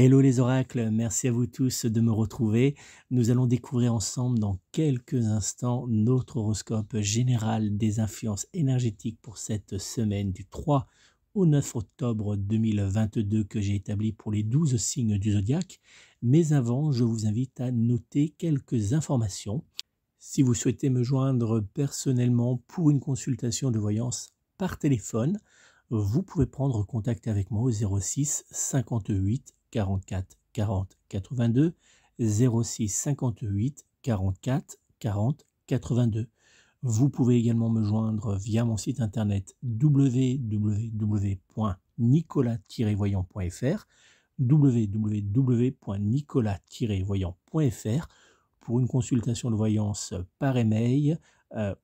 Hello les oracles, merci à vous tous de me retrouver. Nous allons découvrir ensemble dans quelques instants notre horoscope général des influences énergétiques pour cette semaine du 3 au 9 octobre 2022 que j'ai établi pour les 12 signes du zodiaque. Mais avant, je vous invite à noter quelques informations. Si vous souhaitez me joindre personnellement pour une consultation de voyance par téléphone, vous pouvez prendre contact avec moi au 06 58 44 40 82, 06 58 44 40 82. Vous pouvez également me joindre via mon site internet www.nicolas-voyant.fr, www.nicolas-voyant.fr pour une consultation de voyance par email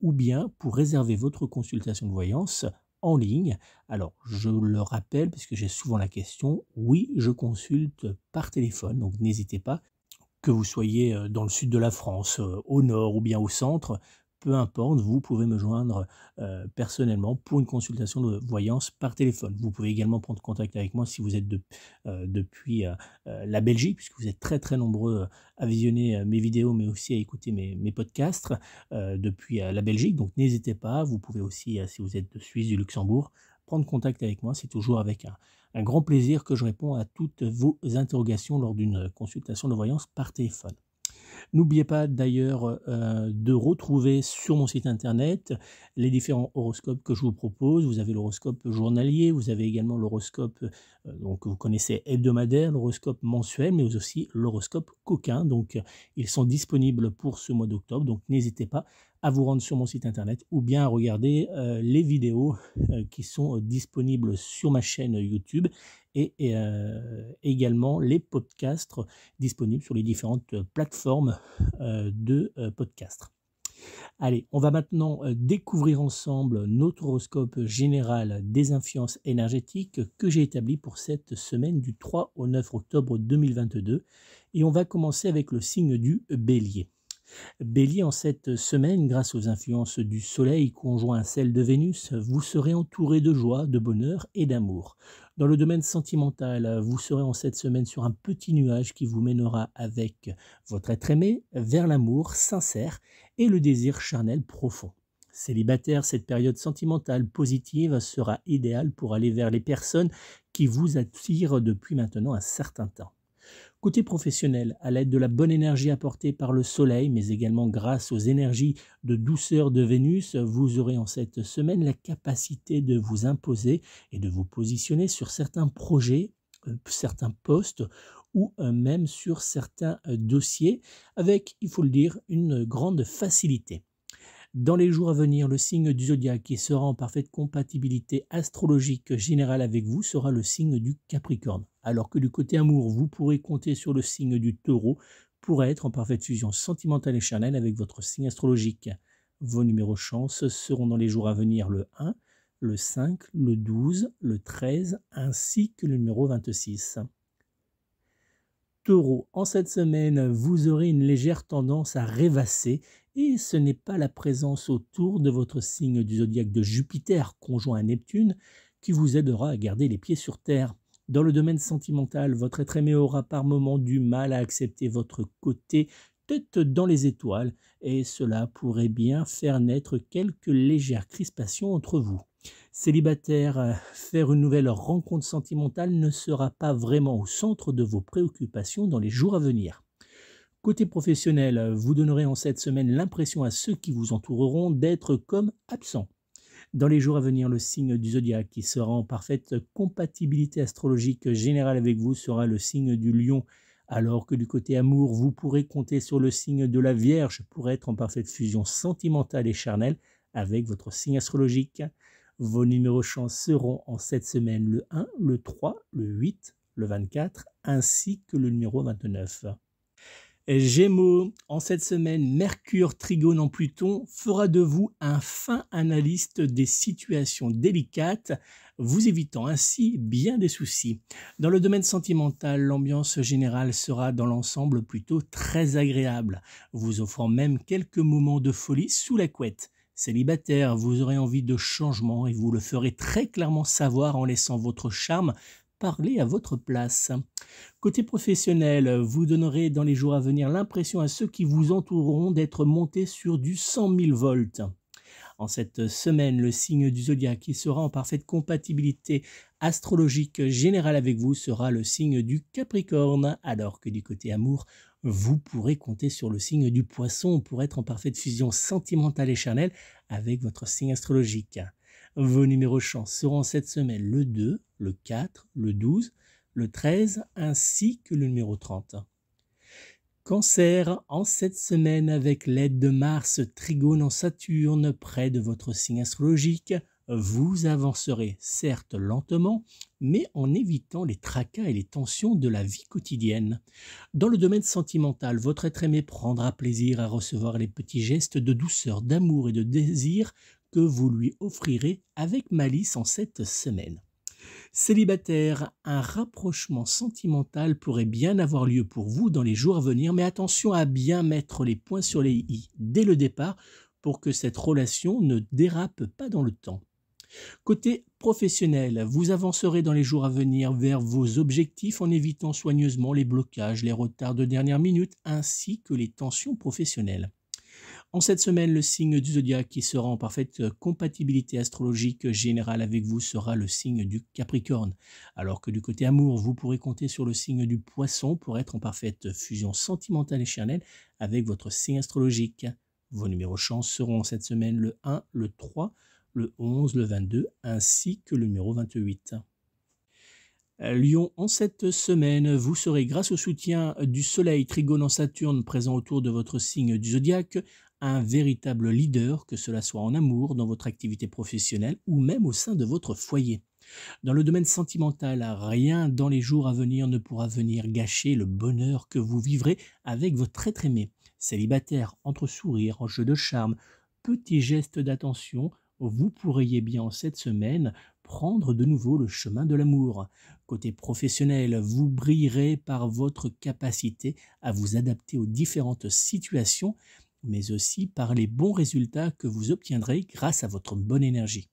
ou bien pour réserver votre consultation de voyance en ligne. Alors, je le rappelle, puisque j'ai souvent la question, oui, je consulte par téléphone, donc n'hésitez pas, que vous soyez dans le sud de la France, au nord ou bien au centre, peu importe, vous pouvez me joindre personnellement pour une consultation de voyance par téléphone. Vous pouvez également prendre contact avec moi si vous êtes depuis la Belgique, puisque vous êtes très très nombreux à visionner mes vidéos, mais aussi à écouter mes podcasts depuis la Belgique. Donc n'hésitez pas, vous pouvez aussi, si vous êtes de Suisse, du Luxembourg, prendre contact avec moi. C'est toujours avec un grand plaisir que je réponds à toutes vos interrogations lors d'une consultation de voyance par téléphone. N'oubliez pas d'ailleurs de retrouver sur mon site internet les différents horoscopes que je vous propose. Vous avez l'horoscope journalier, vous avez également l'horoscope donc vous connaissez hebdomadaire, l'horoscope mensuel, mais aussi l'horoscope coquin. Donc ils sont disponibles pour ce mois d'octobre. Donc n'hésitez pas à vous rendre sur mon site internet ou bien à regarder les vidéos qui sont disponibles sur ma chaîne YouTube et également les podcasts disponibles sur les différentes plateformes de podcasts. Allez, on va maintenant découvrir ensemble notre horoscope général des influences énergétiques que j'ai établi pour cette semaine du 3 au 9 octobre 2022. Et on va commencer avec le signe du Bélier. Bélier, en cette semaine, grâce aux influences du Soleil conjoint à celles de Vénus, vous serez entouré de joie, de bonheur et d'amour. Dans le domaine sentimental, vous serez en cette semaine sur un petit nuage qui vous mènera avec votre être aimé vers l'amour sincère et le désir charnel profond. Célibataire, cette période sentimentale positive sera idéale pour aller vers les personnes qui vous attirent depuis maintenant un certain temps. Côté professionnel, à l'aide de la bonne énergie apportée par le Soleil, mais également grâce aux énergies de douceur de Vénus, vous aurez en cette semaine la capacité de vous imposer et de vous positionner sur certains projets, certains postes ou même sur certains dossiers avec, il faut le dire, une grande facilité. Dans les jours à venir, le signe du zodiaque qui sera en parfaite compatibilité astrologique générale avec vous sera le signe du Capricorne. Alors que du côté amour, vous pourrez compter sur le signe du Taureau pour être en parfaite fusion sentimentale et charnelle avec votre signe astrologique. Vos numéros chance seront dans les jours à venir le 1, le 5, le 12, le 13 ainsi que le numéro 26. Taureau, en cette semaine, vous aurez une légère tendance à rêvasser et ce n'est pas la présence autour de votre signe du zodiaque de Jupiter, conjoint à Neptune, qui vous aidera à garder les pieds sur terre. Dans le domaine sentimental, votre être aimé aura par moments du mal à accepter votre côté tête dans les étoiles et cela pourrait bien faire naître quelques légères crispations entre vous. Célibataire, faire une nouvelle rencontre sentimentale ne sera pas vraiment au centre de vos préoccupations dans les jours à venir. Côté professionnel, vous donnerez en cette semaine l'impression à ceux qui vous entoureront d'être comme absents. Dans les jours à venir, le signe du zodiaque qui sera en parfaite compatibilité astrologique générale avec vous sera le signe du Lion, alors que du côté amour, vous pourrez compter sur le signe de la Vierge pour être en parfaite fusion sentimentale et charnelle avec votre signe astrologique. Vos numéros chance seront en cette semaine le 1, le 3, le 8, le 24 ainsi que le numéro 29. Gémeaux, en cette semaine, Mercure trigone en Pluton fera de vous un fin analyste des situations délicates, vous évitant ainsi bien des soucis. Dans le domaine sentimental, l'ambiance générale sera dans l'ensemble plutôt très agréable, vous offrant même quelques moments de folie sous la couette. Célibataire, vous aurez envie de changement et vous le ferez très clairement savoir en laissant votre charme parler à votre place. Côté professionnel, vous donnerez dans les jours à venir l'impression à ceux qui vous entoureront d'être montés sur du 100 000 volts. En cette semaine, le signe du zodiaque qui sera en parfaite compatibilité astrologique générale avec vous sera le signe du Capricorne, alors que du côté amour, vous pourrez compter sur le signe du Poisson pour être en parfaite fusion sentimentale et charnelle avec votre signe astrologique. Vos numéros chance seront cette semaine le 2, le 4, le 12, le 13 ainsi que le numéro 30. Cancer, en cette semaine, avec l'aide de Mars trigone en Saturne près de votre signe astrologique, vous avancerez certes lentement, mais en évitant les tracas et les tensions de la vie quotidienne. Dans le domaine sentimental, votre être aimé prendra plaisir à recevoir les petits gestes de douceur, d'amour et de désir que vous lui offrirez avec malice en cette semaine. Célibataire, un rapprochement sentimental pourrait bien avoir lieu pour vous dans les jours à venir, mais attention à bien mettre les points sur les i dès le départ pour que cette relation ne dérape pas dans le temps. Côté professionnel, vous avancerez dans les jours à venir vers vos objectifs en évitant soigneusement les blocages, les retards de dernière minute ainsi que les tensions professionnelles. En cette semaine, le signe du zodiaque qui sera en parfaite compatibilité astrologique générale avec vous sera le signe du Capricorne, alors que du côté amour, vous pourrez compter sur le signe du Poisson pour être en parfaite fusion sentimentale et charnelle avec votre signe astrologique. Vos numéros chance seront cette semaine le 1, le 3, le 11, le 22 ainsi que le numéro 28. Lion, en cette semaine, vous serez, grâce au soutien du Soleil trigone en Saturne présent autour de votre signe du zodiaque, un véritable leader, que cela soit en amour, dans votre activité professionnelle ou même au sein de votre foyer. Dans le domaine sentimental, rien dans les jours à venir ne pourra venir gâcher le bonheur que vous vivrez avec votre être aimé. Célibataire, entre sourires, jeux de charme, petits gestes d'attention, vous pourriez bien en cette semaine prendre de nouveau le chemin de l'amour. Côté professionnel, vous brillerez par votre capacité à vous adapter aux différentes situations, mais aussi par les bons résultats que vous obtiendrez grâce à votre bonne énergie.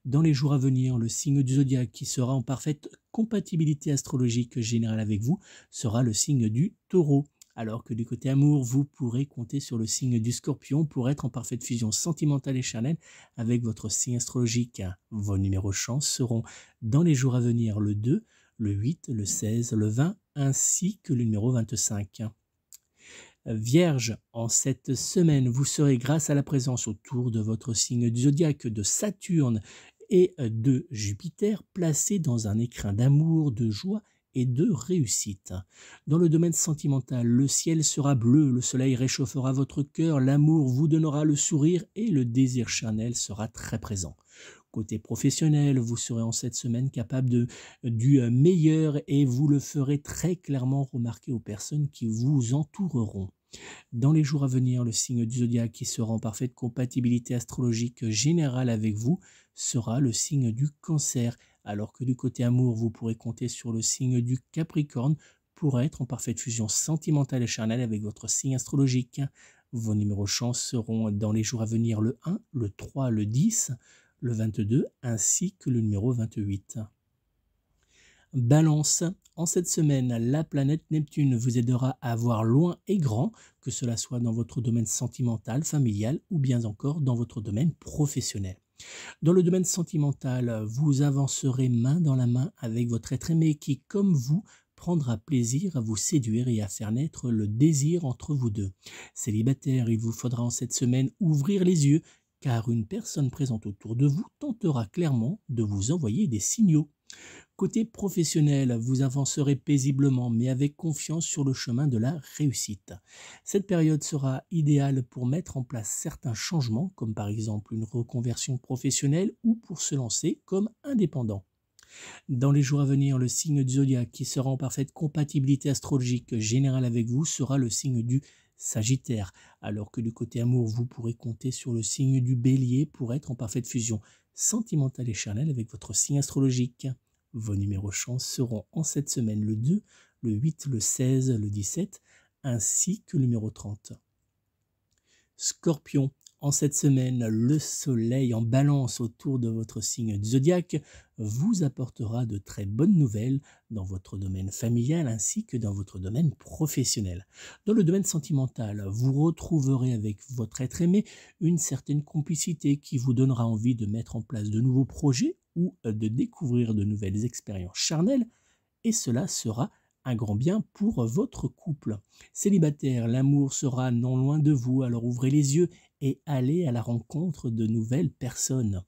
Dans les jours à venir, le signe du zodiaque qui sera en parfaite compatibilité astrologique générale avec vous sera le signe du Taureau, alors que du côté amour, vous pourrez compter sur le signe du Scorpion pour être en parfaite fusion sentimentale et charnelle avec votre signe astrologique. Vos numéros chance seront dans les jours à venir le 2, le 8, le 16, le 20 ainsi que le numéro 25. Vierge, en cette semaine, vous serez, grâce à la présence autour de votre signe du zodiaque de Saturne et de Jupiter, placé dans un écrin d'amour, de joie et de réussite. Dans le domaine sentimental, le ciel sera bleu, le soleil réchauffera votre cœur, l'amour vous donnera le sourire et le désir charnel sera très présent. Côté professionnel, vous serez en cette semaine capable du meilleur et vous le ferez très clairement remarquer aux personnes qui vous entoureront. Dans les jours à venir, le signe du zodiaque qui sera en parfaite compatibilité astrologique générale avec vous sera le signe du Cancer, alors que du côté amour, vous pourrez compter sur le signe du Capricorne pour être en parfaite fusion sentimentale et charnelle avec votre signe astrologique. Vos numéros chance seront dans les jours à venir le 1, le 3, le 10, le 22 ainsi que le numéro 28. Balance, en cette semaine, la planète Neptune vous aidera à voir loin et grand, que cela soit dans votre domaine sentimental, familial ou bien encore dans votre domaine professionnel. Dans le domaine sentimental, vous avancerez main dans la main avec votre être aimé qui, comme vous, prendra plaisir à vous séduire et à faire naître le désir entre vous deux. Célibataire, il vous faudra en cette semaine ouvrir les yeux, car une personne présente autour de vous tentera clairement de vous envoyer des signaux. Côté professionnel, vous avancerez paisiblement mais avec confiance sur le chemin de la réussite. Cette période sera idéale pour mettre en place certains changements, comme par exemple une reconversion professionnelle ou pour se lancer comme indépendant. Dans les jours à venir, le signe du zodiaque qui sera en parfaite compatibilité astrologique générale avec vous sera le signe du Sagittaire, alors que du côté amour, vous pourrez compter sur le signe du Bélier pour être en parfaite fusion sentimentale et charnelle avec votre signe astrologique. Vos numéros chance seront en cette semaine le 2, le 8, le 16, le 17, ainsi que le numéro 30. Scorpion, En cette semaine, le soleil en balance autour de votre signe du zodiaque vous apportera de très bonnes nouvelles dans votre domaine familial ainsi que dans votre domaine professionnel. Dans le domaine sentimental, vous retrouverez avec votre être aimé une certaine complicité qui vous donnera envie de mettre en place de nouveaux projets ou de découvrir de nouvelles expériences charnelles, et cela sera un grand bien pour votre couple. Célibataire, l'amour sera non loin de vous, alors ouvrez les yeux et allez à la rencontre de nouvelles personnes.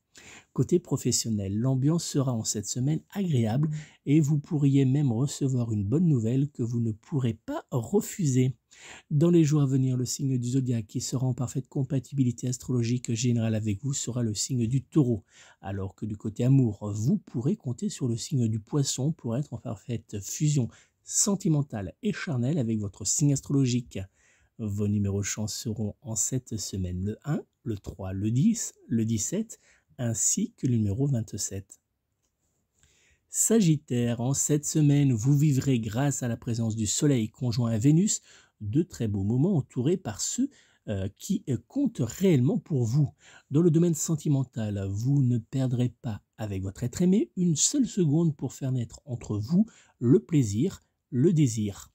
Côté professionnel, l'ambiance sera en cette semaine agréable et vous pourriez même recevoir une bonne nouvelle que vous ne pourrez pas refuser. Dans les jours à venir, le signe du zodiaque qui sera en parfaite compatibilité astrologique générale avec vous sera le signe du taureau, alors que du côté amour, vous pourrez compter sur le signe du poisson pour être en parfaite fusion sentimentale et charnelle avec votre signe astrologique. Vos numéros chance seront en cette semaine le 1, le 3, le 10, le 17, ainsi que le numéro 27. Sagittaire, en cette semaine, vous vivrez grâce à la présence du Soleil conjoint à Vénus de très beaux moments entourés par ceux qui comptent réellement pour vous. Dans le domaine sentimental, vous ne perdrez pas avec votre être aimé une seule seconde pour faire naître entre vous le plaisir, le désir.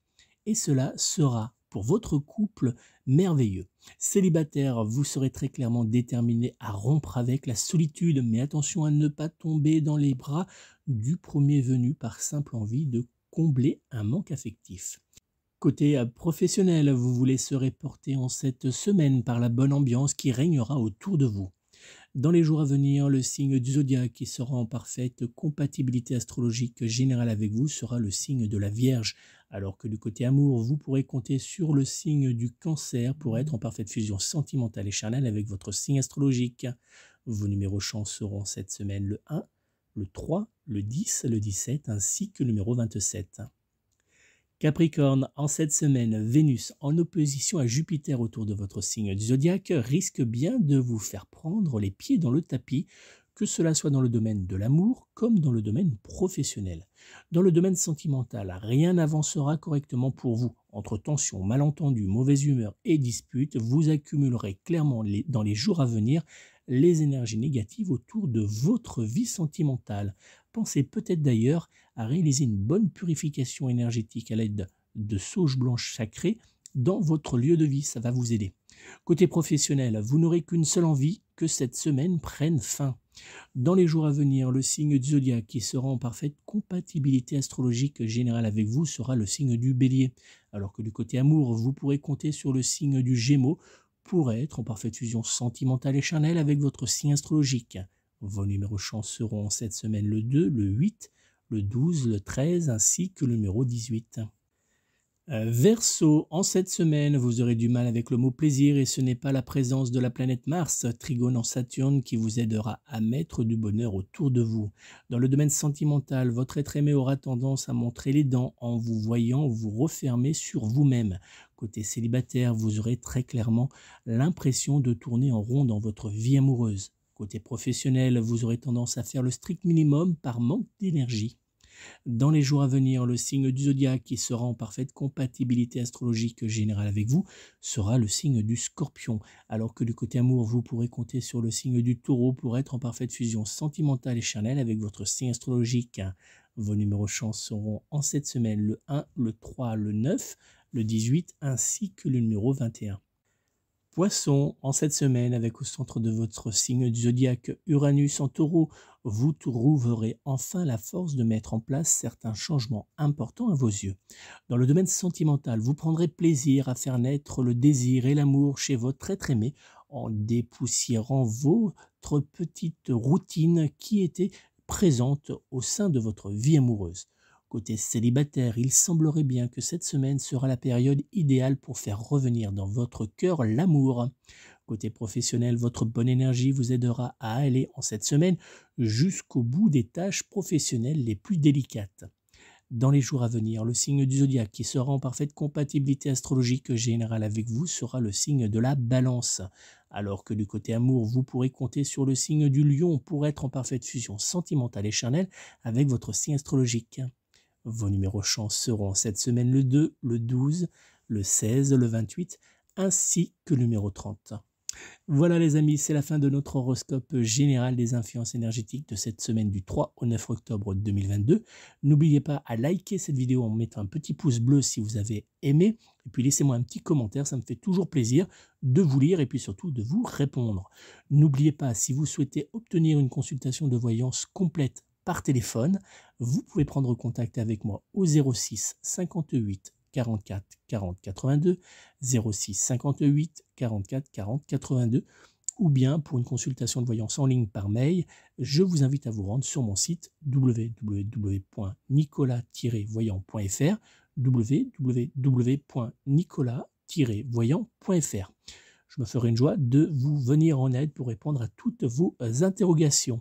Et cela sera pour votre couple merveilleux. Célibataire, vous serez très clairement déterminé à rompre avec la solitude, mais attention à ne pas tomber dans les bras du premier venu par simple envie de combler un manque affectif. Côté professionnel, vous vous laisserez porter en cette semaine par la bonne ambiance qui régnera autour de vous. Dans les jours à venir, le signe du zodiaque qui sera en parfaite compatibilité astrologique générale avec vous sera le signe de la Vierge, alors que du côté amour, vous pourrez compter sur le signe du Cancer pour être en parfaite fusion sentimentale et charnelle avec votre signe astrologique. Vos numéros chance seront cette semaine le 1, le 3, le 10, le 17 ainsi que le numéro 27. Capricorne, en cette semaine, Vénus en opposition à Jupiter autour de votre signe du zodiaque risque bien de vous faire prendre les pieds dans le tapis, que cela soit dans le domaine de l'amour comme dans le domaine professionnel. Dans le domaine sentimental, rien n'avancera correctement pour vous. Entre tensions, malentendus, mauvaise humeur et disputes, vous accumulerez clairement dans les jours à venir les énergies négatives autour de votre vie sentimentale. Pensez peut-être d'ailleurs à réaliser une bonne purification énergétique à l'aide de sauge blanche sacrée dans votre lieu de vie, ça va vous aider. Côté professionnel, vous n'aurez qu'une seule envie, que cette semaine prenne fin. Dans les jours à venir, le signe du zodiaque qui sera en parfaite compatibilité astrologique générale avec vous sera le signe du Bélier, alors que du côté amour, vous pourrez compter sur le signe du Gémeaux pour être en parfaite fusion sentimentale et charnelle avec votre signe astrologique. Vos numéros chance seront cette semaine le 2, le 8, le 12, le 13 ainsi que le numéro 18. Verseau, en cette semaine, vous aurez du mal avec le mot plaisir et ce n'est pas la présence de la planète Mars, trigone en Saturne, qui vous aidera à mettre du bonheur autour de vous. Dans le domaine sentimental, votre être aimé aura tendance à montrer les dents en vous voyant vous refermer sur vous-même. Côté célibataire, vous aurez très clairement l'impression de tourner en rond dans votre vie amoureuse. Côté professionnel, vous aurez tendance à faire le strict minimum par manque d'énergie. Dans les jours à venir, le signe du zodiaque qui sera en parfaite compatibilité astrologique générale avec vous sera le signe du Scorpion, alors que du côté amour, vous pourrez compter sur le signe du Taureau pour être en parfaite fusion sentimentale et charnelle avec votre signe astrologique. Vos numéros chance seront en cette semaine le 1, le 3, le 9, le 18 ainsi que le numéro 21. Poisson, en cette semaine, avec au centre de votre signe du zodiaque Uranus en taureau, vous trouverez enfin la force de mettre en place certains changements importants à vos yeux. Dans le domaine sentimental, vous prendrez plaisir à faire naître le désir et l'amour chez votre être aimé en dépoussiérant votre petite routine qui était présente au sein de votre vie amoureuse. Côté célibataire, il semblerait bien que cette semaine sera la période idéale pour faire revenir dans votre cœur l'amour. Côté professionnel, votre bonne énergie vous aidera à aller en cette semaine jusqu'au bout des tâches professionnelles les plus délicates. Dans les jours à venir, le signe du zodiaque qui sera en parfaite compatibilité astrologique générale avec vous sera le signe de la Balance, alors que du côté amour, vous pourrez compter sur le signe du Lion pour être en parfaite fusion sentimentale et charnelle avec votre signe astrologique. Vos numéros chance seront cette semaine le 2, le 12, le 16, le 28, ainsi que le numéro 30. Voilà les amis, c'est la fin de notre horoscope général des influences énergétiques de cette semaine du 3 au 9 octobre 2022. N'oubliez pas à liker cette vidéo en mettant un petit pouce bleu si vous avez aimé. Et puis laissez-moi un petit commentaire, ça me fait toujours plaisir de vous lire et puis surtout de vous répondre. N'oubliez pas, si vous souhaitez obtenir une consultation de voyance complète par téléphone, vous pouvez prendre contact avec moi au 06 58 44 40 82, 06 58 44 40 82, ou bien pour une consultation de voyance en ligne par mail, je vous invite à vous rendre sur mon site www.nicolas-voyant.fr, www.nicolas-voyant.fr. Je me ferai une joie de vous venir en aide pour répondre à toutes vos interrogations.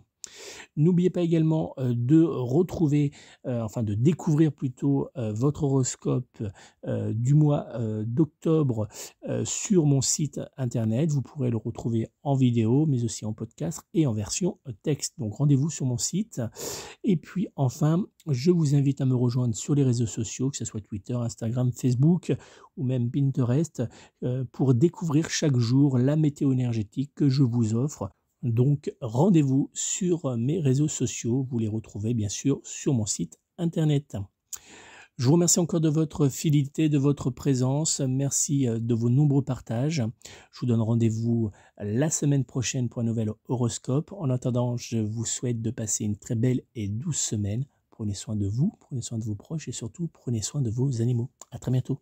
N'oubliez pas également de retrouver, enfin de découvrir plutôt votre horoscope du mois d'octobre sur mon site internet. Vous pourrez le retrouver en vidéo, mais aussi en podcast et en version texte. Donc rendez-vous sur mon site. Et puis enfin, je vous invite à me rejoindre sur les réseaux sociaux, que ce soit Twitter, Instagram, Facebook ou même Pinterest, pour découvrir chaque jour la météo énergétique que je vous offre. Donc rendez-vous sur mes réseaux sociaux, vous les retrouvez bien sûr sur mon site internet. Je vous remercie encore de votre fidélité, de votre présence, merci de vos nombreux partages. Je vous donne rendez-vous la semaine prochaine pour un nouvel horoscope. En attendant, je vous souhaite de passer une très belle et douce semaine. Prenez soin de vous, prenez soin de vos proches et surtout prenez soin de vos animaux. À très bientôt.